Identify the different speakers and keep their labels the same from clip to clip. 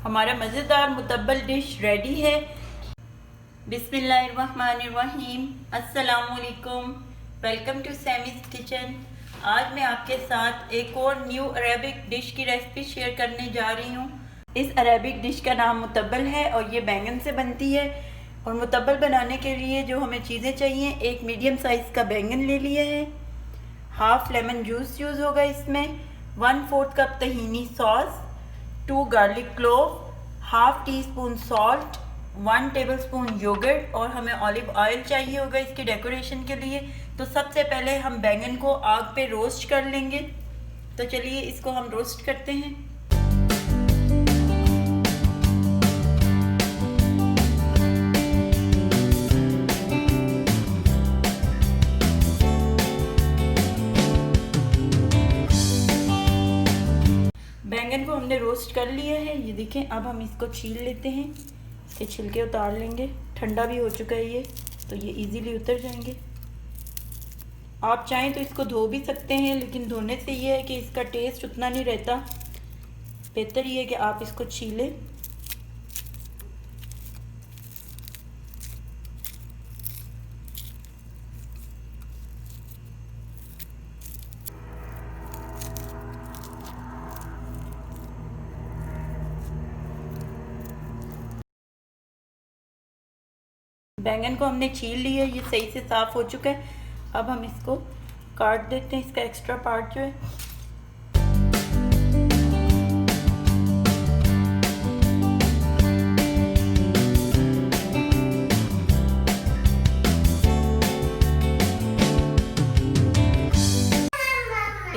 Speaker 1: हमारा मज़ेदार मुतब्बल dish ready है। बिस्मिल्लाहिर्रहमानिर्रहीम, अस्सलामुअलैकुम, वेलकम टू सैमीज़ किचन। आज मैं आपके साथ एक और न्यू अरेबिक डिश की रेसिपी शेयर करने जा रही हूँ। इस अरेबिक डिश का नाम मुतब्बल है और ये बैंगन से बनती है। और मुतब्बल बनाने के लिए जो हमें चीज़ें चाहिए, एक मीडियम साइज़ का बैंगन ले लिया है, हाफ लेमन जूस यूज़ होगा इसमें, 1/4 cup tahini sauce, 2 garlic clove, half teaspoon salt, 1 tablespoon yoghurt और हमें ऑलिव ऑयल चाहिए होगा इसकी डेकोरेशन के लिए। तो सबसे पहले हम बैंगन को आग पे रोस्ट कर लेंगे। तो चलिए इसको हम रोस्ट करते हैं। बैंगन को हमने रोस्ट कर लिया है, ये देखें। अब हम इसको छील लेते हैं, इसके छिलके उतार लेंगे। ठंडा भी हो चुका है ये, तो ये इजीली उतर जाएंगे। आप चाहें तो इसको धो भी सकते हैं, लेकिन धोने से ये है कि इसका टेस्ट उतना नहीं रहता। बेहतर ये है कि आप इसको छीलें। बैंगन को हमने छील लिया, ये सही से साफ़ हो चुका है। अब हम इसको काट देते हैं, इसका एक्स्ट्रा पार्ट जो है।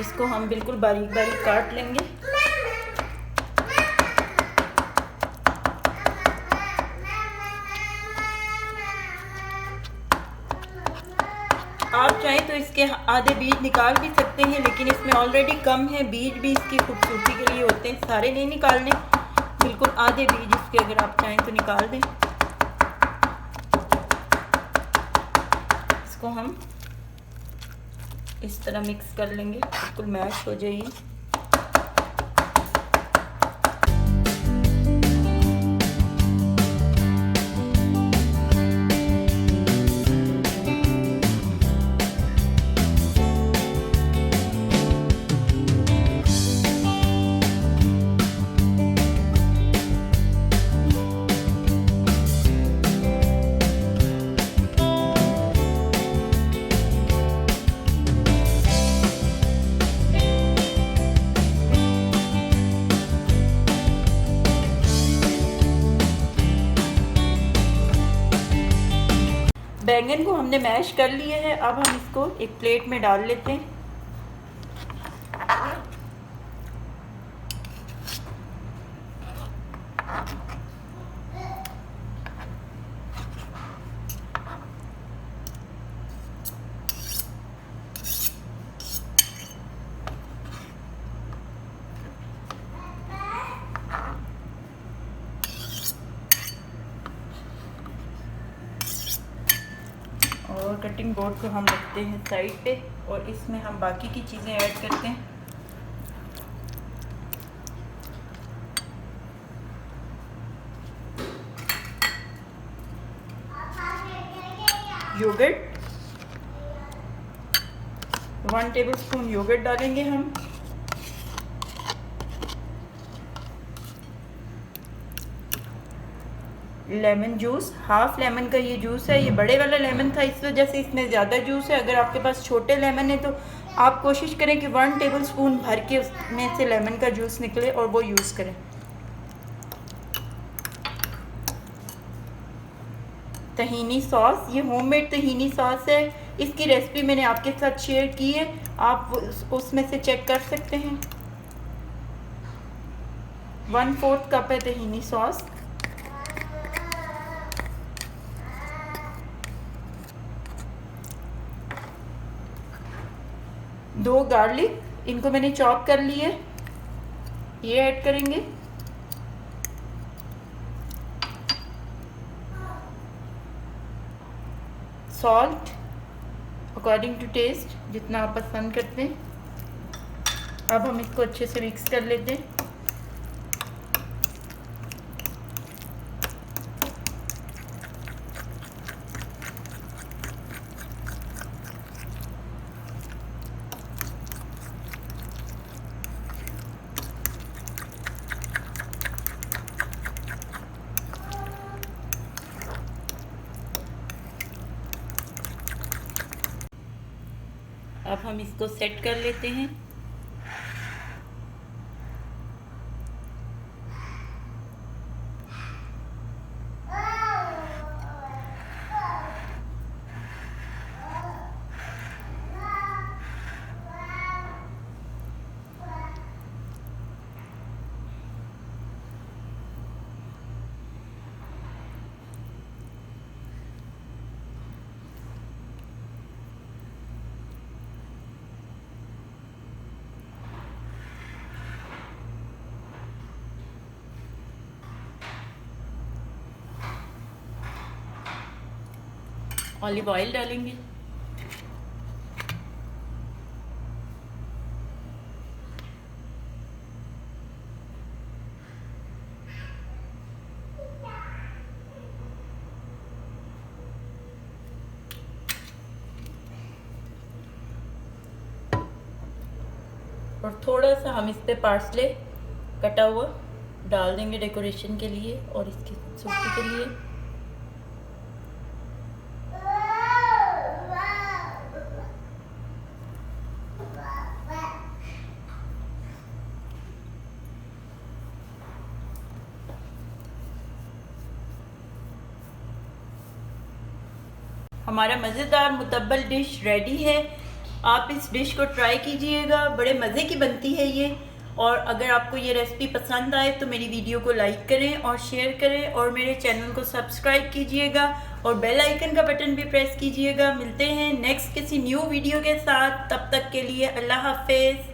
Speaker 1: इसको हम बिल्कुल बारीक बारीक काट लेंगे। आप चाहें तो इसके आधे बीज निकाल भी सकते हैं, लेकिन इसमें ऑलरेडी कम है। बीज भी इसकी खूबसूरती के लिए होते हैं, सारे नहीं निकालने, बिल्कुल आधे बीज इसके अगर आप चाहें तो निकाल दें। इसको हम इस तरह मिक्स कर लेंगे, बिल्कुल मैश हो जाएगी। बैंगन को हमने मैश कर लिया है। अब हम इसको एक प्लेट में डाल लेते हैं। और कटिंग बोर्ड को हम रखते हैं साइड पे, और इसमें हम बाकी की चीज़ें ऐड करते हैं। योगर्ट, 1 टेबलस्पून योगर्ट डालेंगे हम। लेमन जूस, हाफ लेमन का ये जूस है। ये बड़े वाला लेमन था, इस वजह से इसमें ज़्यादा जूस है। अगर आपके पास छोटे लेमन है तो आप कोशिश करें कि 1 टेबलस्पून भर के उसमें से लेमन का जूस निकले और वो यूज़ करें। तहीनी सॉस, ये होममेड तहीनी सॉस है। इसकी रेसिपी मैंने आपके साथ शेयर की है, आप उसमें से चेक कर सकते हैं। 1/4 कप है तहीनी सॉस। दो गार्लिक, इनको मैंने चॉप कर लिए, ये ऐड करेंगे। सॉल्ट अकॉर्डिंग टू टेस्ट, जितना आप पसंद करते हैं। अब हम इसको अच्छे से मिक्स कर लेते हैं। अब हम इसको सेट कर लेते हैं। ऑलिव ऑयल डालेंगे। और थोड़ा सा हम इस पे पार्सले कटा हुआ डाल देंगे डेकोरेशन के लिए और इसकी खूबसूरती के लिए। हमारा मज़ेदार मुतब्बल डिश रेडी है। आप इस डिश को ट्राई कीजिएगा, बड़े मज़े की बनती है ये। और अगर आपको ये रेसिपी पसंद आए तो मेरी वीडियो को लाइक करें और शेयर करें और मेरे चैनल को सब्सक्राइब कीजिएगा और बेल आइकन का बटन भी प्रेस कीजिएगा। मिलते हैं नेक्स्ट किसी न्यू वीडियो के साथ, तब तक के लिए अल्लाह हाफिज़।